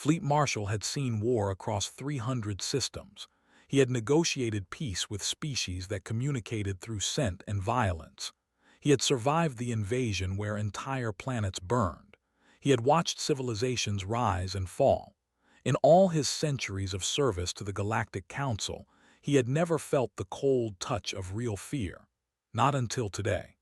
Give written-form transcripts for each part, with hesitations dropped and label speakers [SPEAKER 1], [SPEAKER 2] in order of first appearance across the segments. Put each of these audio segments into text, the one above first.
[SPEAKER 1] Fleet Marshal had seen war across 300 systems. He had negotiated peace with species that communicated through scent and violence. He had survived the invasion where entire planets burned. He had watched civilizations rise and fall. In all his centuries of service to the Galactic Council, he had never felt the cold touch of real fear. Not until today.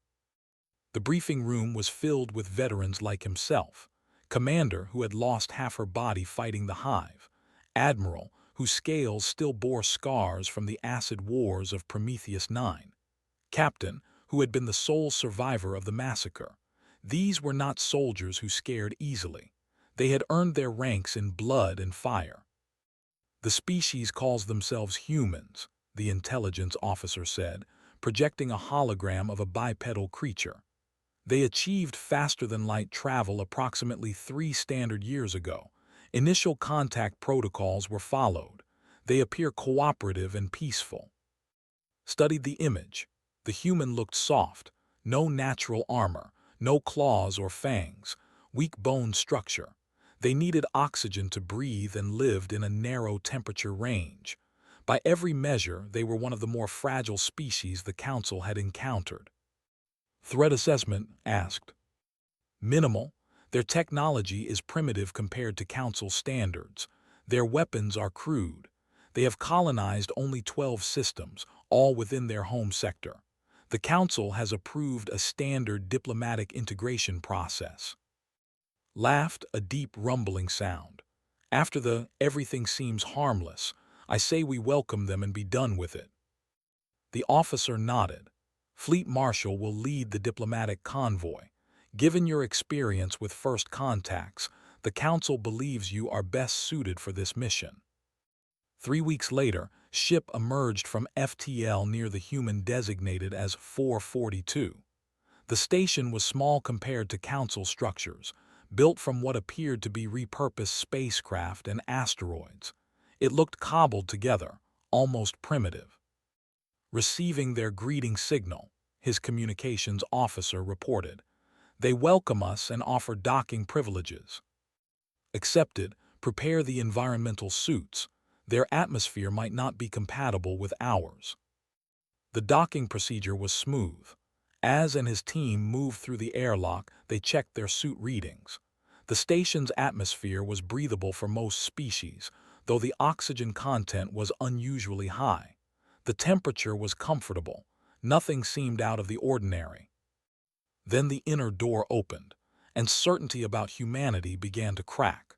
[SPEAKER 1] The briefing room was filled with veterans like himself. Commander, who had lost half her body fighting the Hive. Admiral, whose scales still bore scars from the acid wars of Prometheus 9. Captain, who had been the sole survivor of the massacre. These were not soldiers who scared easily. They had earned their ranks in blood and fire. "The species calls themselves humans," the intelligence officer said, projecting a hologram of a bipedal creature. "They achieved faster-than-light travel approximately 3 standard years ago. Initial contact protocols were followed. They appear cooperative and peaceful." Studied the image. The human looked soft. No natural armor, no claws or fangs, weak bone structure. They needed oxygen to breathe and lived in a narrow temperature range. By every measure, they were one of the more fragile species the Council had encountered. Threat assessment asked. Minimal. Their technology is primitive compared to Council standards. Their weapons are crude. They have colonized only 12 systems, all within their home sector. The Council has approved a standard diplomatic integration process. Laughed, a deep rumbling sound. After the "everything seems harmless," I say we welcome them and be done with it. The officer nodded. Fleet Marshal will lead the diplomatic convoy. Given your experience with first contacts, the Council believes you are best suited for this mission. 3 weeks later, ship emerged from FTL near the human designated as 442. The station was small compared to Council structures, built from what appeared to be repurposed spacecraft and asteroids. It looked cobbled together, almost primitive. Receiving their greeting signal, his communications officer reported. "They welcome us and offer docking privileges." Accepted. Prepare the environmental suits. Their atmosphere might not be compatible with ours. The docking procedure was smooth. As and his team moved through the airlock, they checked their suit readings. The station's atmosphere was breathable for most species, though the oxygen content was unusually high. The temperature was comfortable. Nothing seemed out of the ordinary. Then the inner door opened, and certainty about humanity began to crack.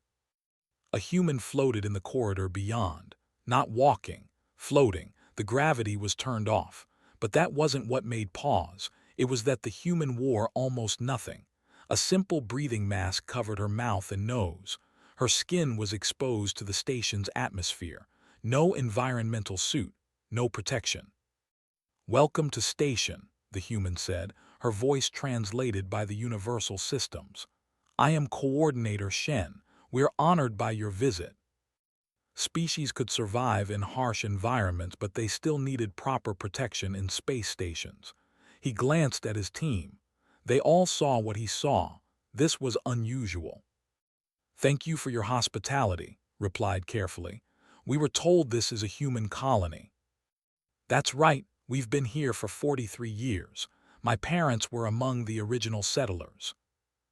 [SPEAKER 1] A human floated in the corridor beyond, not walking, floating. The gravity was turned off, but that wasn't what made pause. It was that the human wore almost nothing. A simple breathing mask covered her mouth and nose. Her skin was exposed to the station's atmosphere. No environmental suit, no protection. "Welcome to station," the human said, her voice translated by the universal systems. "I am Coordinator Shen. We're honored by your visit." Species could survive in harsh environments, but they still needed proper protection in space stations. He glanced at his team. They all saw what he saw. This was unusual. "Thank you for your hospitality," replied carefully. "We were told this is a human colony." "That's right. We've been here for 43 years. My parents were among the original settlers."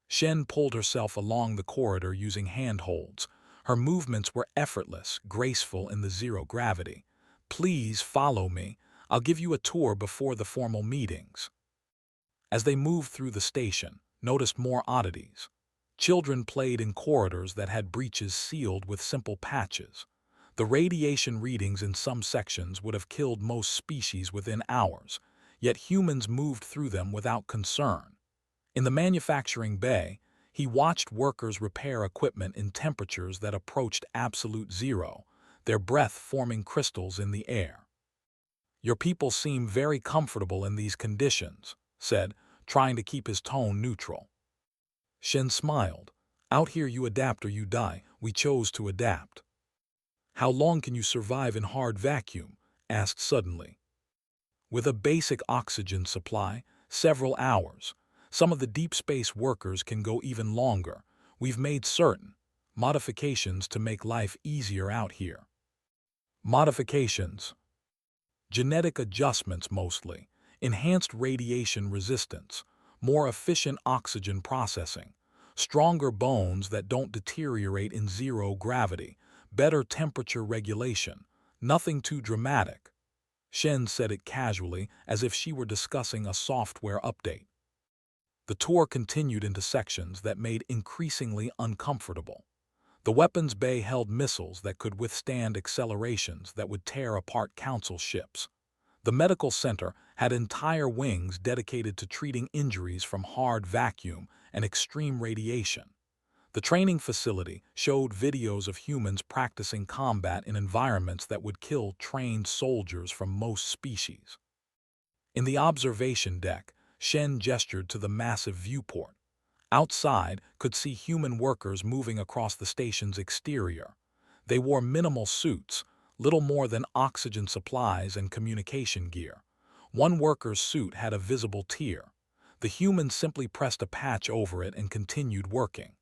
[SPEAKER 1] Shen pulled herself along the corridor using handholds. Her movements were effortless, graceful in the zero gravity. "Please follow me. I'll give you a tour before the formal meetings." As they moved through the station, noticed more oddities. Children played in corridors that had breaches sealed with simple patches. The radiation readings in some sections would have killed most species within hours, yet humans moved through them without concern. In the manufacturing bay, he watched workers repair equipment in temperatures that approached absolute zero, their breath forming crystals in the air. "Your people seem very comfortable in these conditions," said, trying to keep his tone neutral. Shen smiled. "Out here you adapt or you die. We chose to adapt." "How long can you survive in hard vacuum?" asked suddenly. "With a basic oxygen supply, several hours. Some of the deep space workers can go even longer. We've made certain. Modifications to make life easier out here. Modifications. Genetic adjustments mostly, enhanced radiation resistance, more efficient oxygen processing, stronger bones that don't deteriorate in zero gravity, better temperature regulation, nothing too dramatic. Shen said it casually, as if she were discussing a software update. The tour continued into sections that made increasingly uncomfortable. The weapons bay held missiles that could withstand accelerations that would tear apart Council ships. The medical center had entire wings dedicated to treating injuries from hard vacuum and extreme radiation. The training facility showed videos of humans practicing combat in environments that would kill trained soldiers from most species. In the observation deck, Shen gestured to the massive viewport. Outside, could see human workers moving across the station's exterior. They wore minimal suits, little more than oxygen supplies and communication gear. One worker's suit had a visible tear. The human simply pressed a patch over it and continued working.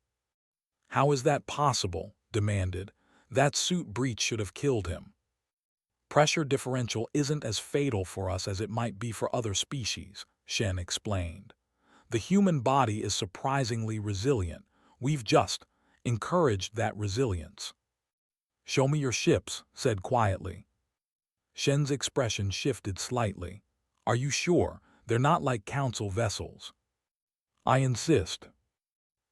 [SPEAKER 1] "How is that possible?" demanded. "That suit breach should have killed him." "Pressure differential isn't as fatal for us as it might be for other species," Shen explained. "The human body is surprisingly resilient. We've just encouraged that resilience." "Show me your ships," said quietly. Shen's expression shifted slightly. "Are you sure? They're not like Council vessels." "I insist."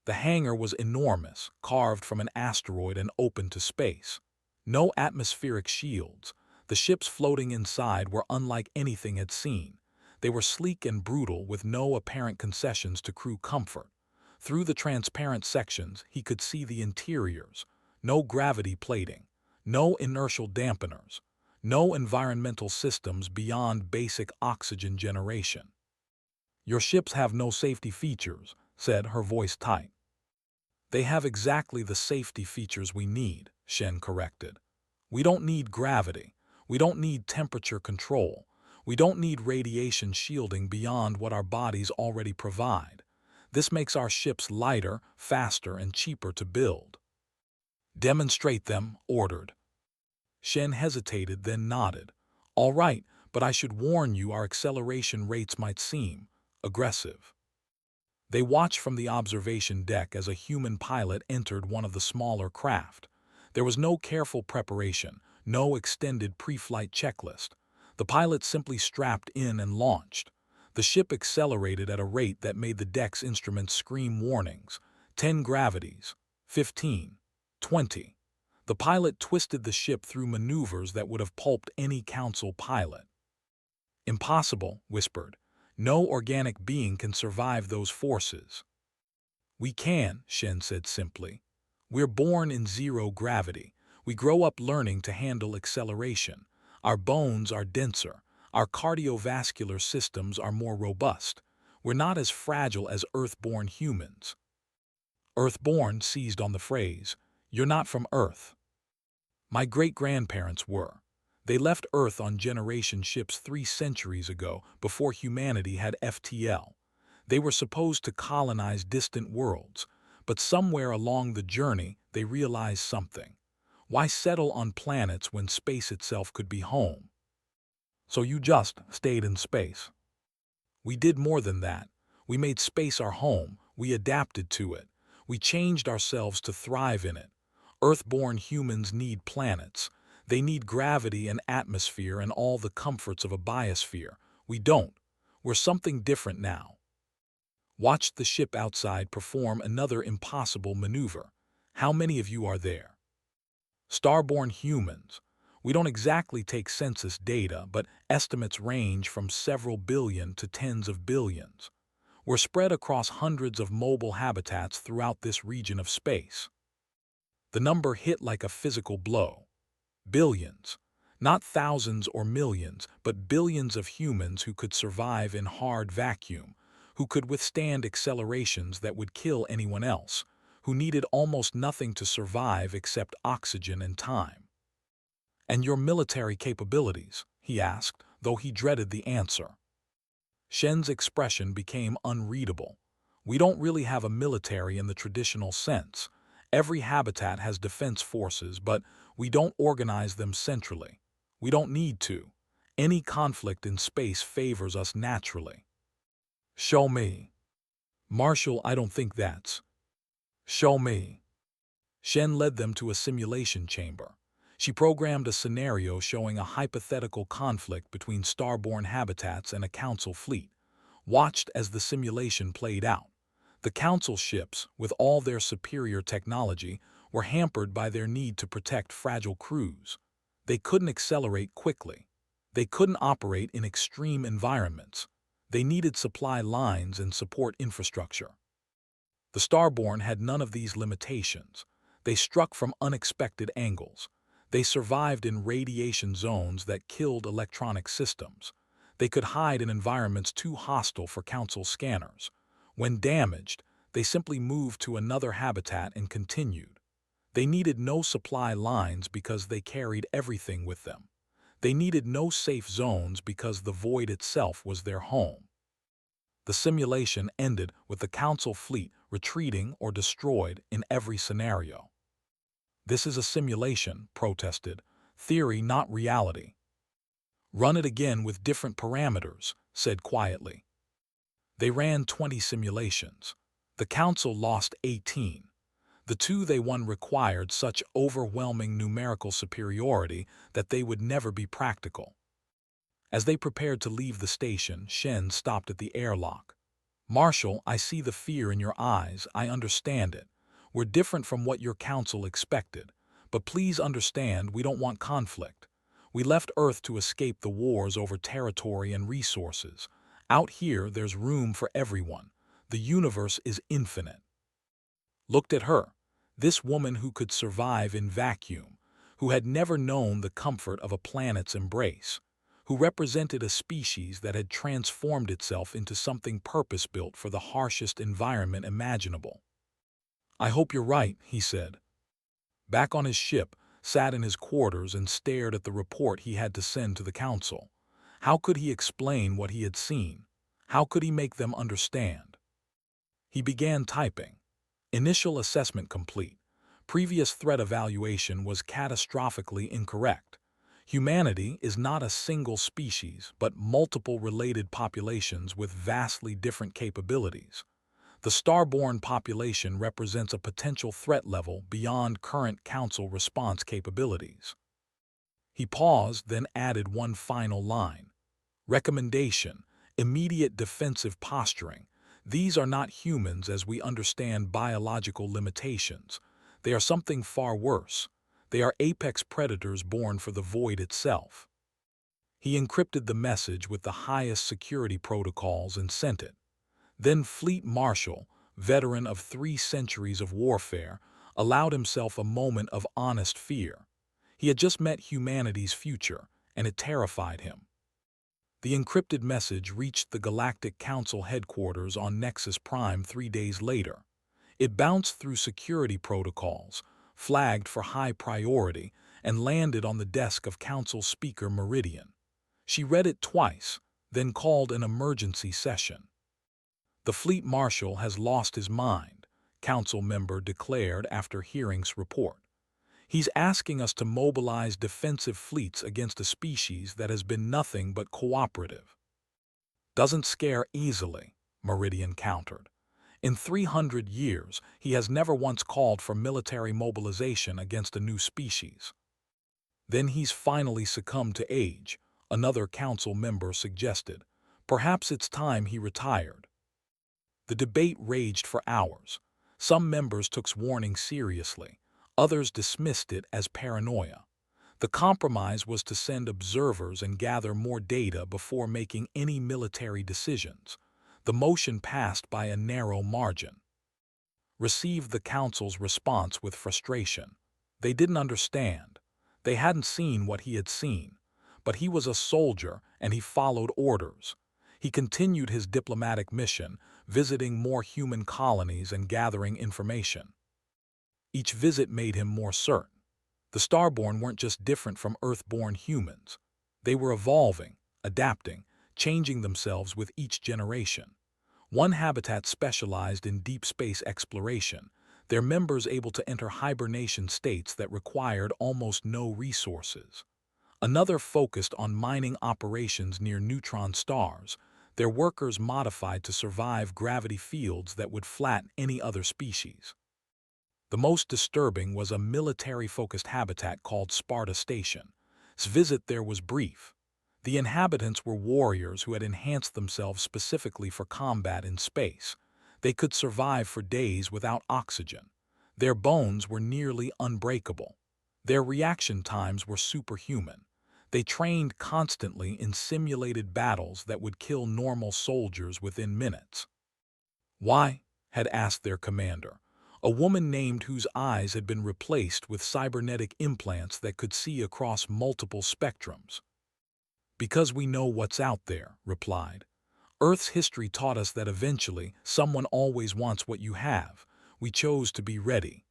[SPEAKER 1] The hangar was enormous, carved from an asteroid and open to space. No atmospheric shields. The ships floating inside were unlike anything he'd seen. They were sleek and brutal, with no apparent concessions to crew comfort. Through the transparent sections, he could see the interiors. No gravity plating, no inertial dampeners, no environmental systems beyond basic oxygen generation. "Your ships have no safety features," said, her voice tight. "They have exactly the safety features we need," Shen corrected. "We don't need gravity. We don't need temperature control. We don't need radiation shielding beyond what our bodies already provide. This makes our ships lighter, faster, and cheaper to build." "Demonstrate them," ordered. Shen hesitated, then nodded. "All right, but I should warn you our acceleration rates might seem aggressive." They watched from the observation deck as a human pilot entered one of the smaller craft. There was no careful preparation, no extended pre-flight checklist. The pilot simply strapped in and launched. The ship accelerated at a rate that made the deck's instruments scream warnings. 10 gravities, 15, 20. The pilot twisted the ship through maneuvers that would have pulped any Council pilot. "Impossible," whispered. "No organic being can survive those forces." "We can," Shen said simply. "We're born in zero gravity. We grow up learning to handle acceleration. Our bones are denser. Our cardiovascular systems are more robust. We're not as fragile as Earth-born humans." Earth-born seized on the phrase. "You're not from Earth." "My great-grandparents were. They left Earth on generation ships 3 centuries ago, before humanity had FTL. They were supposed to colonize distant worlds, but somewhere along the journey they realized something. Why settle on planets when space itself could be home? So you just stayed in space." "We did more than that. We made space our home. We adapted to it. We changed ourselves to thrive in it. Earth-born humans need planets. They need gravity and atmosphere and all the comforts of a biosphere. We don't. We're something different now." Watched the ship outside perform another impossible maneuver. "How many of you are there?" "Starborn humans. We don't exactly take census data, but estimates range from several billion to tens of billions. We're spread across hundreds of mobile habitats throughout this region of space." The number hit like a physical blow. Billions. Not thousands or millions, but billions of humans who could survive in hard vacuum, who could withstand accelerations that would kill anyone else, who needed almost nothing to survive except oxygen and time. "And your military capabilities?" he asked, though he dreaded the answer. Shen's expression became unreadable. "We don't really have a military in the traditional sense. Every habitat has defense forces, but we don't organize them centrally. We don't need to. Any conflict in space favors us naturally. Show me. Marshall, I don't think that's. Show me. Shen led them to a simulation chamber. She programmed a scenario showing a hypothetical conflict between starborn habitats and a council fleet, watched as the simulation played out. The council ships, with all their superior technology, were hampered by their need to protect fragile crews. They couldn't accelerate quickly. They couldn't operate in extreme environments. They needed supply lines and support infrastructure. The Starborn had none of these limitations. They struck from unexpected angles. They survived in radiation zones that killed electronic systems. They could hide in environments too hostile for Council scanners. When damaged, they simply moved to another habitat and continued. They needed no supply lines because they carried everything with them. They needed no safe zones because the void itself was their home. The simulation ended with the Council fleet retreating or destroyed in every scenario. This is a simulation, protested. Theory, not reality. Run it again with different parameters, said quietly. They ran 20 simulations. The Council lost 18. The two they won required such overwhelming numerical superiority that they would never be practical. As they prepared to leave the station, Shen stopped at the airlock. Marshall, I see the fear in your eyes. I understand it. We're different from what your council expected. But please understand, we don't want conflict. We left Earth to escape the wars over territory and resources. Out here, there's room for everyone. The universe is infinite. Looked at her, this woman who could survive in vacuum, who had never known the comfort of a planet's embrace, who represented a species that had transformed itself into something purpose-built for the harshest environment imaginable. I hope you're right, he said. Back on his ship, sat in his quarters and stared at the report he had to send to the council. How could he explain what he had seen? How could he make them understand? He began typing. Initial assessment complete. Previous threat evaluation was catastrophically incorrect. Humanity is not a single species, but multiple related populations with vastly different capabilities. The starborn population represents a potential threat level beyond current Council response capabilities. He paused, then added one final line. Recommendation: immediate defensive posturing. These are not humans as we understand biological limitations. They are something far worse. They are apex predators born for the void itself. He encrypted the message with the highest security protocols and sent it. Then Fleet Marshal, veteran of 3 centuries of warfare, allowed himself a moment of honest fear. He had just met humanity's future, and it terrified him. The encrypted message reached the Galactic Council headquarters on Nexus Prime 3 days later. It bounced through security protocols, flagged for high priority, and landed on the desk of Council Speaker Meridian. She read it twice, then called an emergency session. The Fleet Marshal has lost his mind, Council member declared after hearing's report. He's asking us to mobilize defensive fleets against a species that has been nothing but cooperative. Doesn't scare easily, Meridian countered. In 300 years, he has never once called for military mobilization against a new species. Then he's finally succumbed to age, another council member suggested. Perhaps it's time he retired. The debate raged for hours. Some members took warning seriously. Others dismissed it as paranoia. The compromise was to send observers and gather more data before making any military decisions. The motion passed by a narrow margin. Received the council's response with frustration. They didn't understand. They hadn't seen what he had seen. But he was a soldier and he followed orders. He continued his diplomatic mission, visiting more human colonies and gathering information. Each visit made him more certain. The Starborn weren't just different from Earth-born humans. They were evolving, adapting, changing themselves with each generation. One habitat specialized in deep space exploration. their members able to enter hibernation states that required almost no resources. Another focused on mining operations near neutron stars, their workers modified to survive gravity fields that would flatten any other species. The most disturbing was a military-focused habitat called Sparta Station. Its visit there was brief. The inhabitants were warriors who had enhanced themselves specifically for combat in space. They could survive for days without oxygen. Their bones were nearly unbreakable. Their reaction times were superhuman. They trained constantly in simulated battles that would kill normal soldiers within minutes. "Why?" had asked their commander, a woman named whose eyes had been replaced with cybernetic implants that could see across multiple spectrums. "Because we know what's out there," replied. "Earth's history taught us that eventually someone always wants what you have. We chose to be ready."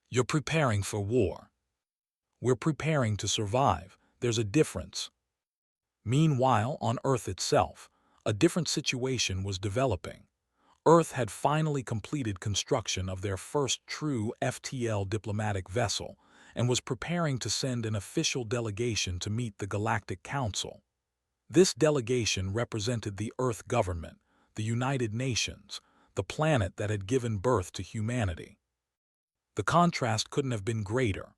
[SPEAKER 1] "You're preparing for war." "We're preparing to survive. There's a difference." Meanwhile, on Earth itself, a different situation was developing. Earth had finally completed construction of their first true FTL diplomatic vessel and was preparing to send an official delegation to meet the Galactic Council. This delegation represented the Earth government, the United Nations, the planet that had given birth to humanity. The contrast couldn't have been greater.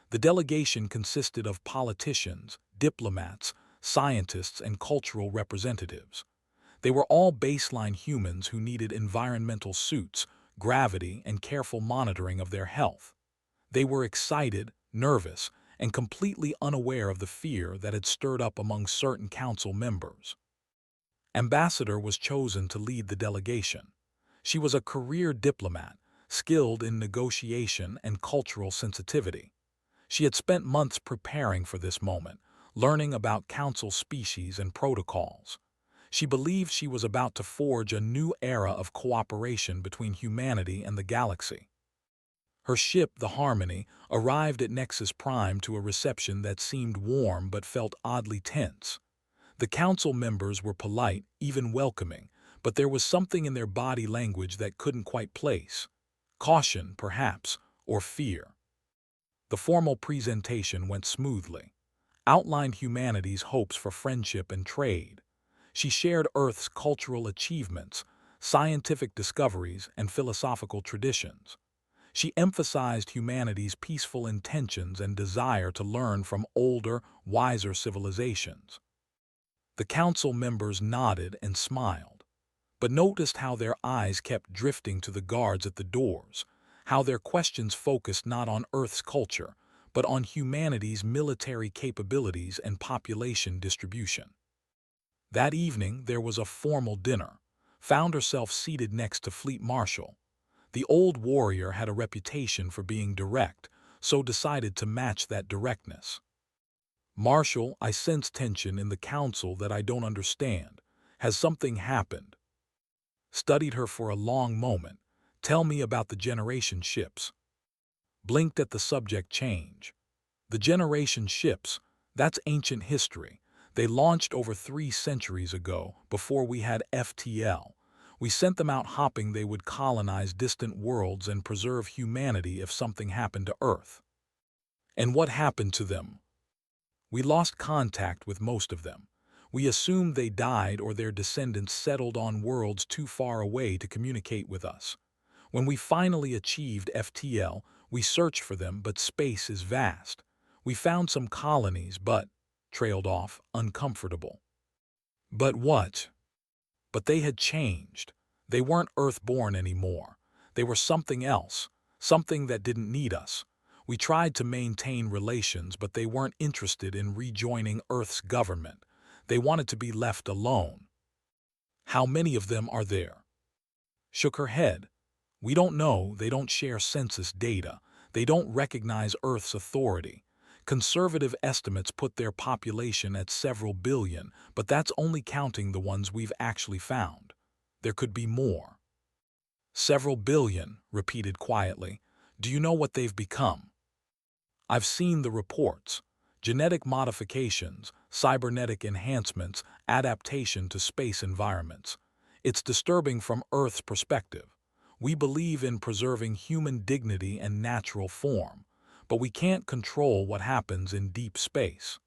[SPEAKER 1] The delegation consisted of politicians, diplomats, scientists, and cultural representatives. They were all baseline humans who needed environmental suits, gravity, and careful monitoring of their health. They were excited, nervous, and completely unaware of the fear that had stirred up among certain council members. Ambassador was chosen to lead the delegation. She was a career diplomat, skilled in negotiation and cultural sensitivity. She had spent months preparing for this moment, learning about council species and protocols. She believed she was about to forge a new era of cooperation between humanity and the galaxy. Her ship, the Harmony, arrived at Nexus Prime to a reception that seemed warm but felt oddly tense. The council members were polite, even welcoming, but there was something in their body language that couldn't quite place. Caution, perhaps, or fear. The formal presentation went smoothly. Outlined humanity's hopes for friendship and trade. She shared Earth's cultural achievements, scientific discoveries, and philosophical traditions. She emphasized humanity's peaceful intentions and desire to learn from older, wiser civilizations. The council members nodded and smiled, but noticed how their eyes kept drifting to the guards at the doors, how their questions focused not on Earth's culture, but on humanity's military capabilities and population distribution. That evening, there was a formal dinner. Found herself seated next to Fleet Marshal. The old warrior had a reputation for being direct, so decided to match that directness. "Marshal, I sense tension in the council that I don't understand. Has something happened?" Studied her for a long moment. "Tell me about the generation ships." Blinked at the subject change. "The generation ships, that's ancient history. They launched over 3 centuries ago, before we had FTL. We sent them out hoping they would colonize distant worlds and preserve humanity if something happened to Earth." "And what happened to them?" "We lost contact with most of them. We assumed they died or their descendants settled on worlds too far away to communicate with us. When we finally achieved FTL, we searched for them, but space is vast. We found some colonies, but," trailed off, uncomfortable. "But what?" "But they had changed. They weren't Earth-born anymore. They were something else, something that didn't need us. We tried to maintain relations, but they weren't interested in rejoining Earth's government. They wanted to be left alone." "How many of them are there?" Shook her head. "We don't know. They don't share census data. They don't recognize Earth's authority. Conservative estimates put their population at several billion, but that's only counting the ones we've actually found. There could be more." "Several billion," repeated quietly. "Do you know what they've become?" "I've seen the reports. Genetic modifications, cybernetic enhancements, adaptation to space environments. It's disturbing from Earth's perspective. We believe in preserving human dignity and natural form, but we can't control what happens in deep space.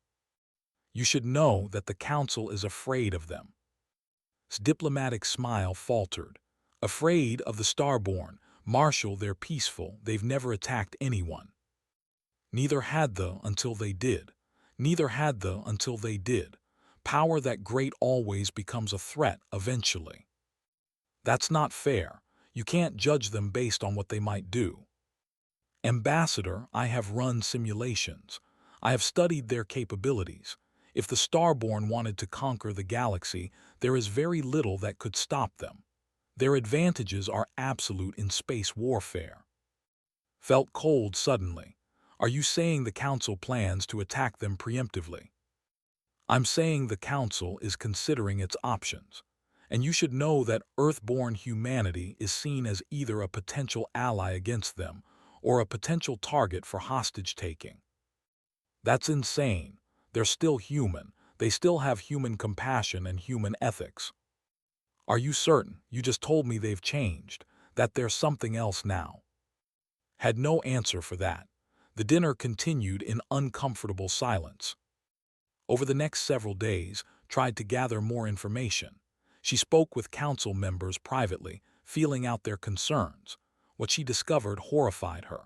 [SPEAKER 1] You should know that the Council is afraid of them. His diplomatic smile faltered. Afraid of the Starborn. Marshal, they're peaceful, they've never attacked anyone. Neither had the until they did. Neither had the until they did. Power that great always becomes a threat eventually. That's not fair. You can't judge them based on what they might do. Ambassador, I have run simulations. I have studied their capabilities. If the Starborn wanted to conquer the galaxy, there is very little that could stop them. Their advantages are absolute in space warfare. Felt cold suddenly. Are you saying the Council plans to attack them preemptively? I'm saying the Council is considering its options. And you should know that Earthborn humanity is seen as either a potential ally against them or a potential target for hostage-taking. That's insane. They're still human. They still have human compassion and human ethics. Are you certain? You just told me they've changed, that there's something else now. Had no answer for that. The dinner continued in uncomfortable silence. Over the next several days, tried to gather more information. She spoke with council members privately, feeling out their concerns. What she discovered horrified her.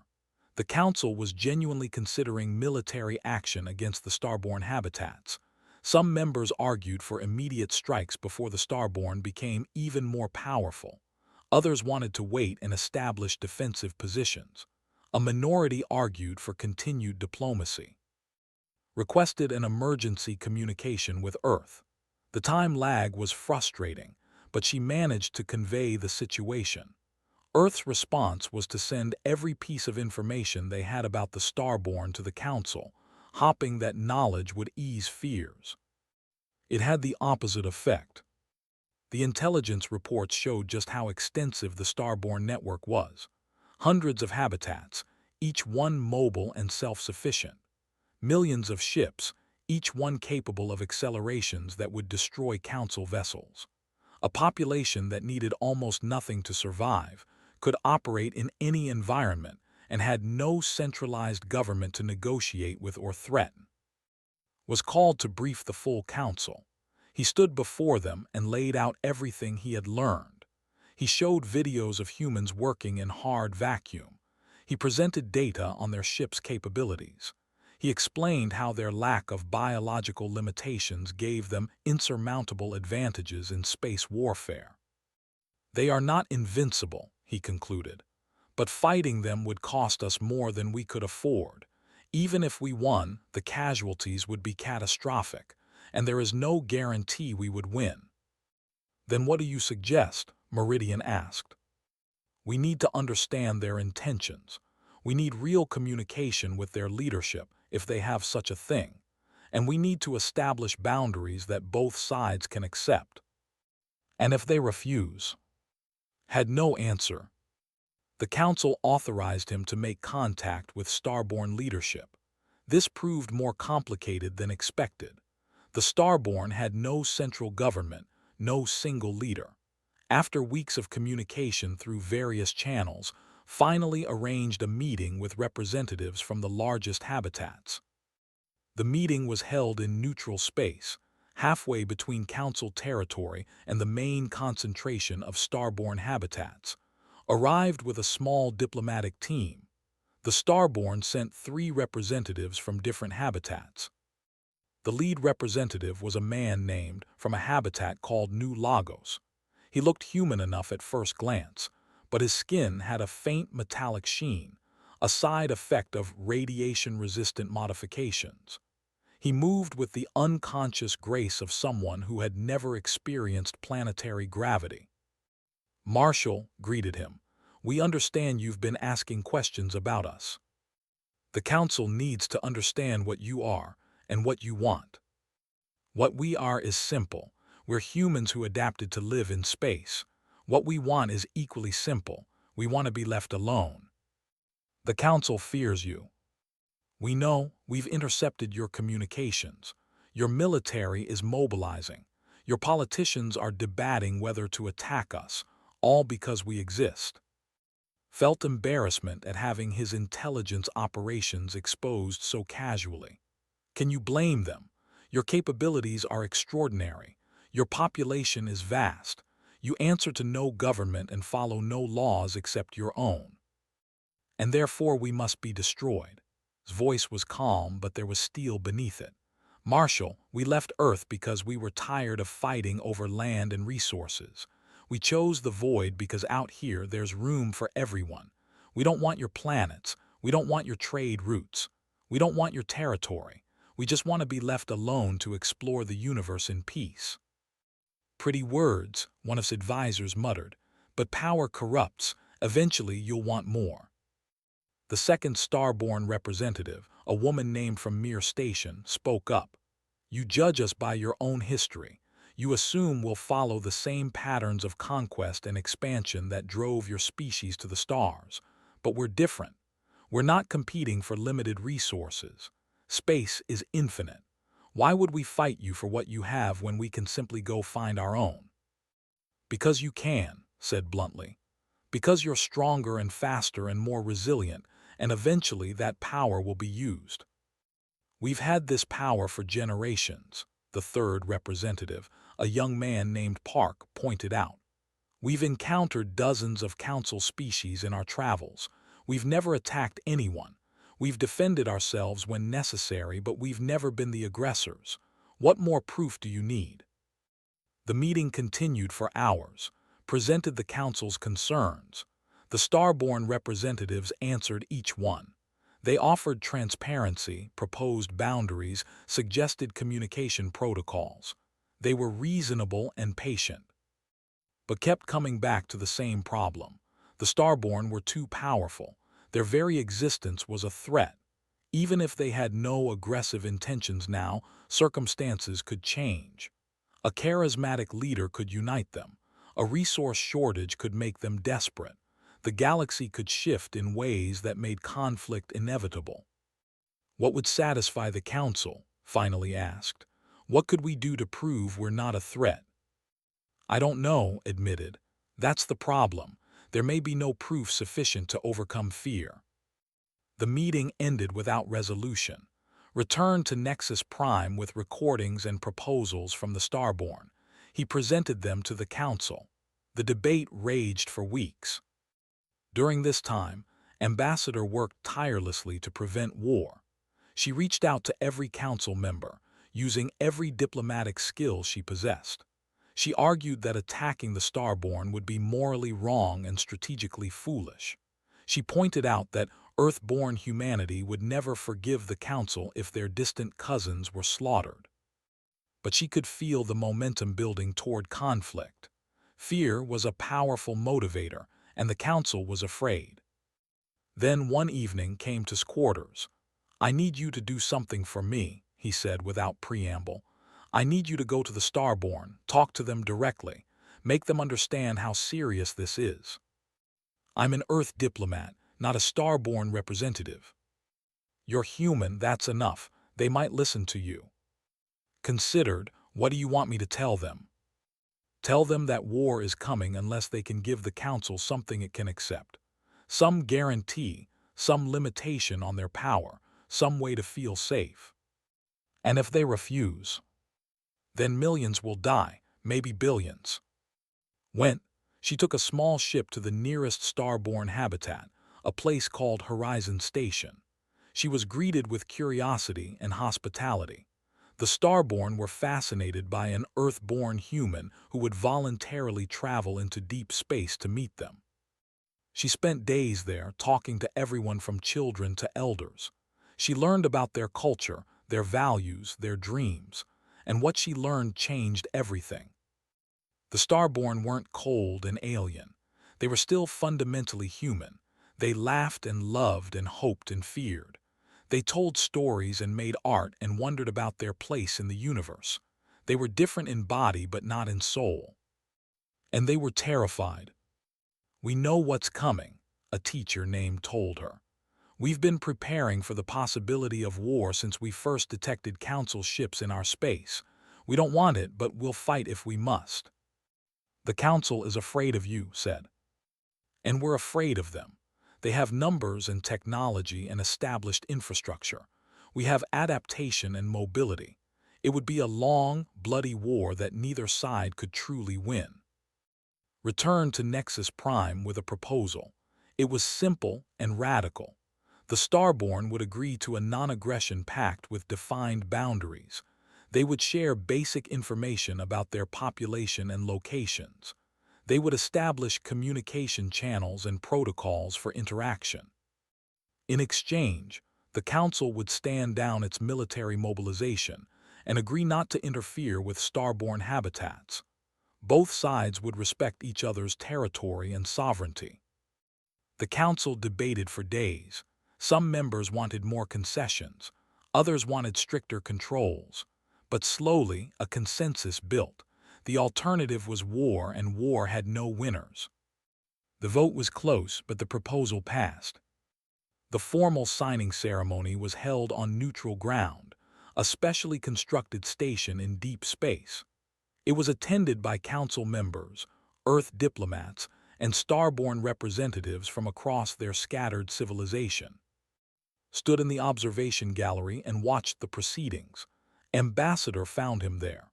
[SPEAKER 1] The council was genuinely considering military action against the Starborn habitats. Some members argued for immediate strikes before the Starborn became even more powerful. Others wanted to wait and establish defensive positions. A minority argued for continued diplomacy. Requested an emergency communication with Earth. The time lag was frustrating, but she managed to convey the situation. Earth's response was to send every piece of information they had about the Starborn to the Council, hoping that knowledge would ease fears. It had the opposite effect. The intelligence reports showed just how extensive the Starborn network was. Hundreds of habitats, each one mobile and self-sufficient. Millions of ships, each one capable of accelerations that would destroy Council vessels. A population that needed almost nothing to survive, could operate in any environment, and had no centralized government to negotiate with or threaten. Was called to brief the full council. He stood before them and laid out everything he had learned. He showed videos of humans working in hard vacuum. He presented data on their ship's capabilities. He explained how their lack of biological limitations gave them insurmountable advantages in space warfare. They are not invincible, he concluded, but fighting them would cost us more than we could afford. Even if we won, the casualties would be catastrophic, and there is no guarantee we would win. Then what do you suggest? Meridian asked. We need to understand their intentions. We need real communication with their leadership, if they have such a thing, and we need to establish boundaries that both sides can accept. And if they refuse? Had no answer. The council authorized him to make contact with Starborn leadership. This proved more complicated than expected. The Starborn had no central government, no single leader. After weeks of communication through various channels, finally arranged a meeting with representatives from the largest habitats. The meeting was held in neutral space, halfway between Council territory and the main concentration of Starborn habitats. Arrived with a small diplomatic team. The Starborn sent 3 representatives from different habitats. The lead representative was a man named from a habitat called New Lagos. He looked human enough at first glance, but his skin had a faint metallic sheen, a side effect of radiation-resistant modifications. He moved with the unconscious grace of someone who had never experienced planetary gravity. Marshal greeted him. We understand you've been asking questions about us. The Council needs to understand what you are and what you want. What we are is simple. We're humans who adapted to live in space. What we want is equally simple. We want to be left alone. The Council fears you. We know we've intercepted your communications. Your military is mobilizing. Your politicians are debating whether to attack us, all because we exist. felt embarrassment at having his intelligence operations exposed so casually. Can you blame them? Your capabilities are extraordinary. Your population is vast. You answer to no government and follow no laws except your own. And therefore we must be destroyed. His voice was calm, but there was steel beneath it. Marshal, we left Earth because we were tired of fighting over land and resources. We chose the void because out here there's room for everyone. We don't want your planets. We don't want your trade routes. We don't want your territory. We just want to be left alone to explore the universe in peace. Pretty words, one of his advisors muttered, but power corrupts. Eventually you'll want more. The second Starborn representative, a woman named from Mir Station, spoke up. You judge us by your own history. You assume we'll follow the same patterns of conquest and expansion that drove your species to the stars. But we're different. We're not competing for limited resources. Space is infinite. Why would we fight you for what you have when we can simply go find our own? Because you can, said bluntly. Because you're stronger and faster and more resilient, and eventually that power will be used. We've had this power for generations, the third representative, a young man named Park, pointed out. We've encountered dozens of council species in our travels. We've never attacked anyone. We've defended ourselves when necessary, but we've never been the aggressors. What more proof do you need? The meeting continued for hours, presented the council's concerns. The Starborn representatives answered each one. They offered transparency, proposed boundaries, suggested communication protocols. They were reasonable and patient, but kept coming back to the same problem. The Starborn were too powerful. Their very existence was a threat. Even if they had no aggressive intentions now, circumstances could change. A charismatic leader could unite them. A resource shortage could make them desperate. The galaxy could shift in ways that made conflict inevitable. What would satisfy the Council? Finally asked. What could we do to prove we're not a threat? I don't know, admitted. That's the problem. There may be no proof sufficient to overcome fear. The meeting ended without resolution. Returned to Nexus Prime with recordings and proposals from the Starborn. He presented them to the Council. The debate raged for weeks. During this time, Ambassador worked tirelessly to prevent war. She reached out to every council member, using every diplomatic skill she possessed. She argued that attacking the Starborn would be morally wrong and strategically foolish. She pointed out that Earth-born humanity would never forgive the Council if their distant cousins were slaughtered. But she could feel the momentum building toward conflict. Fear was a powerful motivator, and the Council was afraid. Then one evening came to his quarters. I need you to do something for me, he said without preamble. I need you to go to the Starborn, talk to them directly, make them understand how serious this is. I'm an Earth diplomat, not a Starborn representative. You're human, that's enough. They might listen to you. Considered, what do you want me to tell them? Tell them that war is coming unless they can give the Council something it can accept. Some guarantee, some limitation on their power, some way to feel safe. And if they refuse, then millions will die, maybe billions. She took a small ship to the nearest Starborn habitat, a place called Horizon Station. She was greeted with curiosity and hospitality. The Starborn were fascinated by an Earth-born human who would voluntarily travel into deep space to meet them. She spent days there, talking to everyone from children to elders. She learned about their culture, their values, their dreams, and what she learned changed everything. The Starborn weren't cold and alien. They were still fundamentally human. They laughed and loved and hoped and feared. They told stories and made art and wondered about their place in the universe. They were different in body but not in soul. And they were terrified. We know what's coming, a teacher named told her. We've been preparing for the possibility of war since we first detected Council ships in our space. We don't want it, but we'll fight if we must. The Council is afraid of you, said. And we're afraid of them. They have numbers and technology and established infrastructure. We have adaptation and mobility. It would be a long, bloody war that neither side could truly win. Returned to Nexus Prime with a proposal. It was simple and radical. The Starborn would agree to a non-aggression pact with defined boundaries. They would share basic information about their population and locations. They would establish communication channels and protocols for interaction. In exchange, the Council would stand down its military mobilization and agree not to interfere with Starborn habitats. Both sides would respect each other's territory and sovereignty. The Council debated for days. Some members wanted more concessions, others wanted stricter controls. But slowly, a consensus built. The alternative was war, and war had no winners. The vote was close, but the proposal passed. The formal signing ceremony was held on neutral ground, a specially constructed station in deep space. It was attended by council members, Earth diplomats, and Starborn representatives from across their scattered civilization. Stood in the observation gallery and watched the proceedings. Ambassador found him there.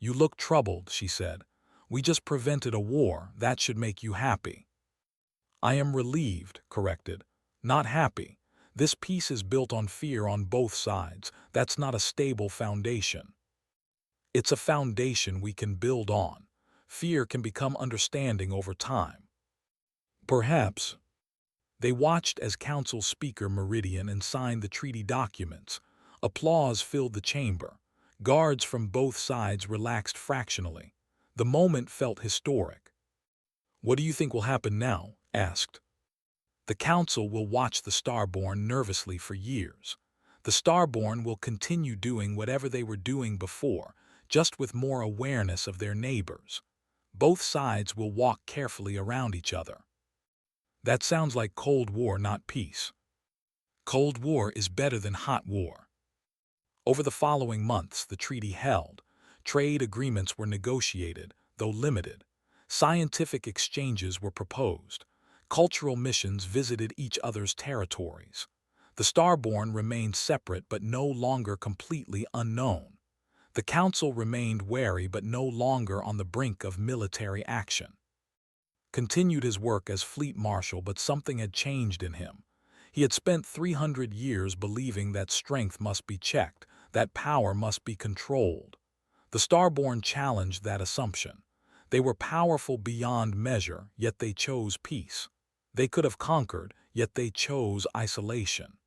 [SPEAKER 1] "You look troubled," she said. "We just prevented a war. That should make you happy." "I am relieved," corrected. "Not happy. This peace is built on fear on both sides. That's not a stable foundation." "It's a foundation we can build on. Fear can become understanding over time." "Perhaps." They watched as Council Speaker Meridian and signed the treaty documents. Applause filled the chamber. Guards from both sides relaxed fractionally. The moment felt historic. "What do you think will happen now?" asked. "The Council will watch the Starborn nervously for years. The Starborn will continue doing whatever they were doing before, just with more awareness of their neighbors. Both sides will walk carefully around each other." "That sounds like Cold War, not peace." "Cold War is better than hot war." Over the following months, the treaty held. Trade agreements were negotiated, though limited. Scientific exchanges were proposed. Cultural missions visited each other's territories. The Starborn remained separate but no longer completely unknown. The Council remained wary but no longer on the brink of military action. Continued his work as Fleet Marshal, but something had changed in him. He had spent 300 years believing that strength must be checked, that power must be controlled. The Starborn challenged that assumption. They were powerful beyond measure, yet they chose peace. They could have conquered, yet they chose isolation.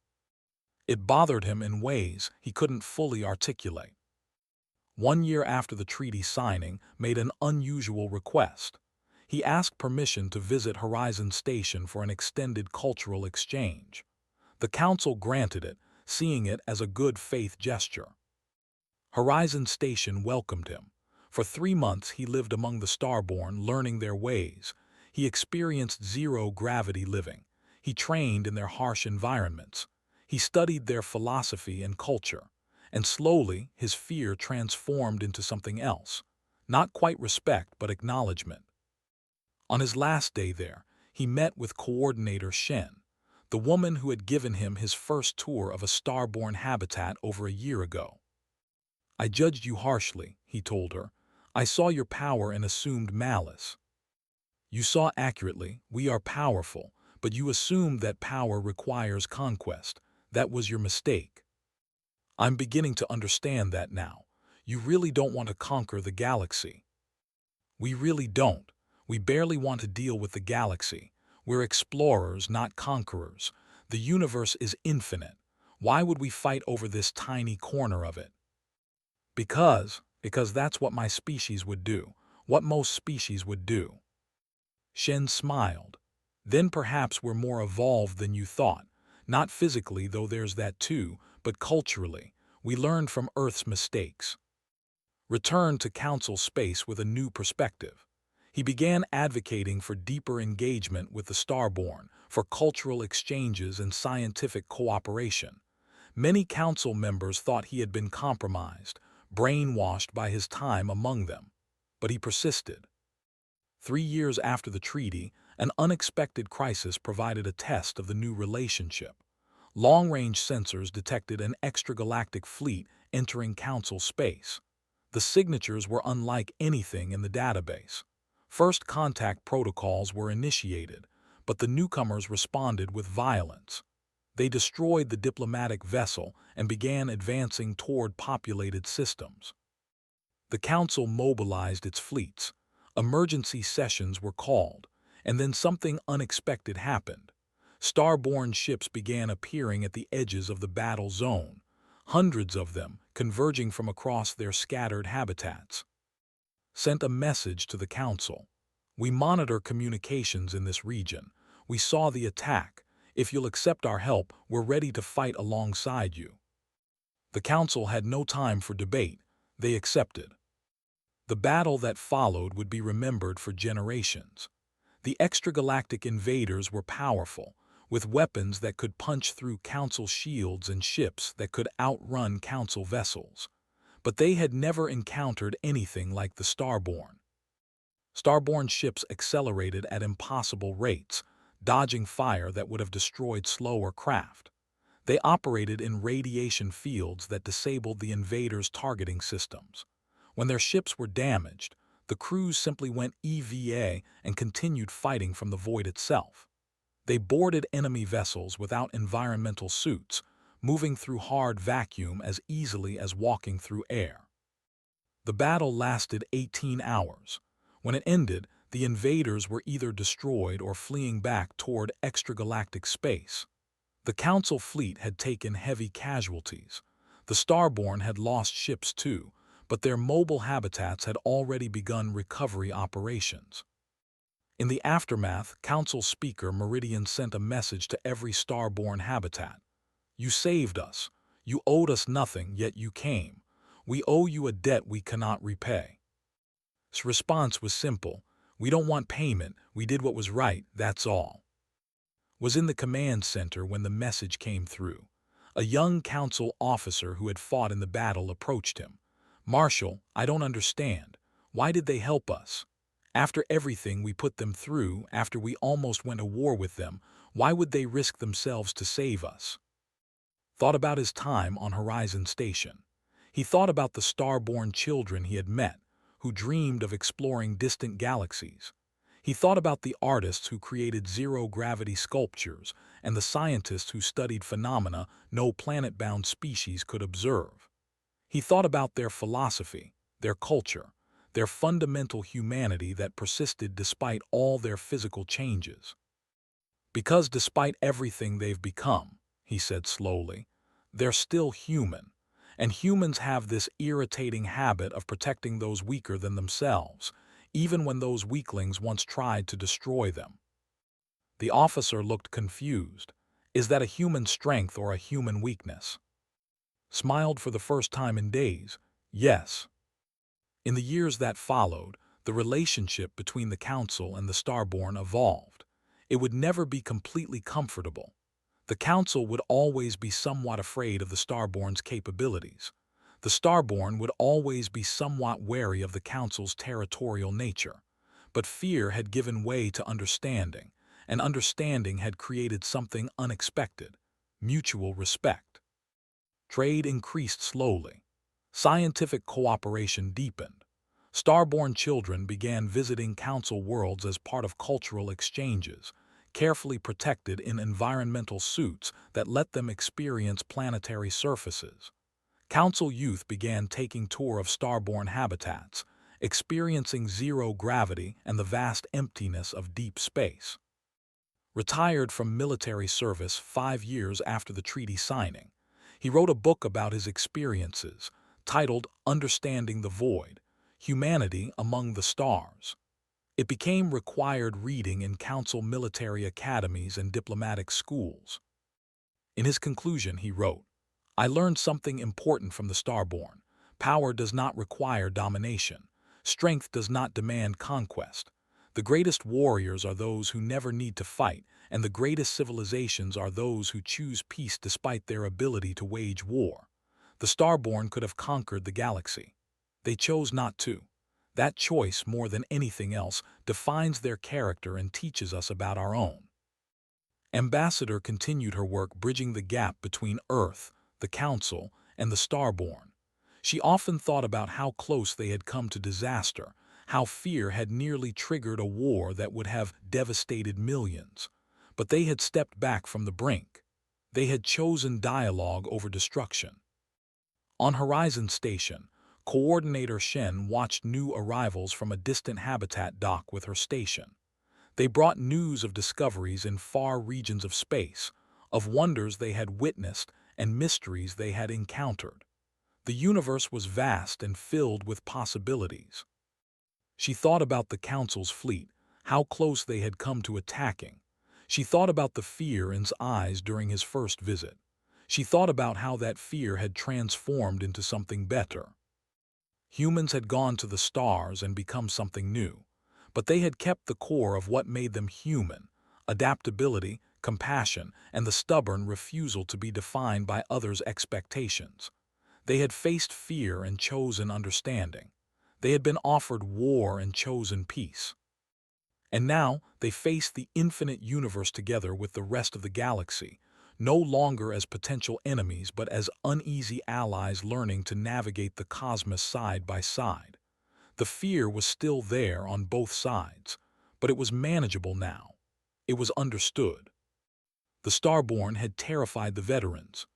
[SPEAKER 1] It bothered him in ways he couldn't fully articulate. 1 year after the treaty signing, made an unusual request. He asked permission to visit Horizon Station for an extended cultural exchange. The Council granted it, seeing it as a good faith gesture. Horizon Station welcomed him. For 3 months he lived among the Starborn, learning their ways. He experienced zero-gravity living. He trained in their harsh environments. He studied their philosophy and culture. And slowly his fear transformed into something else. Not quite respect, but acknowledgement. On his last day there, he met with Coordinator Shen, the woman who had given him his first tour of a Starborn habitat over a year ago. "I judged you harshly," he told her. "I saw your power and assumed malice." "You saw accurately. We are powerful, but you assumed that power requires conquest. That was your mistake. I'm beginning to understand that now. You really don't want to conquer the galaxy." "We really don't. We barely want to deal with the galaxy. We're explorers, not conquerors. The universe is infinite. Why would we fight over this tiny corner of it?" Because that's what my species would do, what most species would do." Shen smiled. "Then perhaps we're more evolved than you thought. Not physically, though there's that too, but culturally. We learned from Earth's mistakes." Returned to Council space with a new perspective. He began advocating for deeper engagement with the Starborn, for cultural exchanges and scientific cooperation. Many Council members thought he had been compromised, brainwashed by his time among them. But he persisted. 3 years after the treaty, An unexpected crisis provided a test of the new relationship. Long-range sensors detected an extragalactic fleet entering Council space. The signatures were unlike anything in the database. First contact protocols were initiated, but the newcomers responded with violence. They destroyed the diplomatic vessel and began advancing toward populated systems. The Council mobilized its fleets. Emergency sessions were called, and then something unexpected happened. Starborn ships began appearing at the edges of the battle zone, hundreds of them converging from across their scattered habitats. Sent a message to the Council. We monitor communications in this region. We saw the attack. If you'll accept our help, we're ready to fight alongside you. The Council had no time for debate. They accepted. The battle that followed would be remembered for generations. The extragalactic invaders were powerful, with weapons that could punch through Council shields and ships that could outrun Council vessels. But they had never encountered anything like the Starborn. Starborn ships accelerated at impossible rates, dodging fire that would have destroyed slower craft. They operated in radiation fields that disabled the invaders' targeting systems. When their ships were damaged, the crews simply went EVA and continued fighting from the void itself. They boarded enemy vessels without environmental suits, moving through hard vacuum as easily as walking through air. The battle lasted 18 hours. When it ended, the invaders were either destroyed or fleeing back toward extragalactic space. The Council fleet had taken heavy casualties. The Starborn had lost ships too, but their mobile habitats had already begun recovery operations. In the aftermath, Council Speaker Meridian sent a message to every Starborn habitat. You saved us. You owed us nothing, yet you came. We owe you a debt we cannot repay. His response was simple. We don't want payment. We did what was right, that's all. Was in the command center when the message came through. A young Council officer who had fought in the battle approached him. Marshal, I don't understand. Why did they help us? After everything we put them through, after we almost went to war with them, why would they risk themselves to save us? Thought about his time on Horizon Station. He thought about the Starborn children he had met, who dreamed of exploring distant galaxies. He thought about the artists who created zero-gravity sculptures and the scientists who studied phenomena no planet-bound species could observe. He thought about their philosophy, their culture, their fundamental humanity that persisted despite all their physical changes. Because despite everything they've become, he said slowly, they're still human, and humans have this irritating habit of protecting those weaker than themselves, even when those weaklings once tried to destroy them. The officer looked confused. Is that a human strength or a human weakness? Smiled for the first time in days. Yes. In the years that followed, the relationship between the Council and the Starborn evolved. It would never be completely comfortable. The Council would always be somewhat afraid of the Starborn's capabilities. The Starborn would always be somewhat wary of the Council's territorial nature. But fear had given way to understanding, and understanding had created something unexpected: mutual respect. Trade increased slowly. Scientific cooperation deepened. Starborn children began visiting Council worlds as part of cultural exchanges, carefully protected in environmental suits that let them experience planetary surfaces. Council youth began taking tour of Starborn habitats, experiencing zero gravity and the vast emptiness of deep space. Retired from military service 5 years after the treaty signing, he wrote a book about his experiences, titled Understanding the Void: Humanity Among the Stars. It became required reading in Council military academies and diplomatic schools. In his conclusion, he wrote, I learned something important from the Starborn. Power does not require domination. Strength does not demand conquest. The greatest warriors are those who never need to fight, and the greatest civilizations are those who choose peace despite their ability to wage war. The Starborn could have conquered the galaxy. They chose not to. That choice, more than anything else, defines their character and teaches us about our own. Ambassador continued her work bridging the gap between Earth, the Council, and the Starborn. She often thought about how close they had come to disaster, how fear had nearly triggered a war that would have devastated millions. But they had stepped back from the brink. They had chosen dialogue over destruction. On Horizon Station, Coordinator Shen watched new arrivals from a distant habitat dock with her station. They brought news of discoveries in far regions of space, of wonders they had witnessed and mysteries they had encountered. The universe was vast and filled with possibilities. She thought about the Council's fleet, how close they had come to attacking. She thought about the fear in his eyes during his first visit. She thought about how that fear had transformed into something better. Humans had gone to the stars and become something new, but they had kept the core of what made them human: adaptability, compassion, and the stubborn refusal to be defined by others' expectations. They had faced fear and chosen understanding. They had been offered war and chosen peace. And now they faced the infinite universe together with the rest of the galaxy, no longer as potential enemies but as uneasy allies learning to navigate the cosmos side by side. The fear was still there on both sides, but it was manageable now. It was understood. The Starborn had terrified the veterans.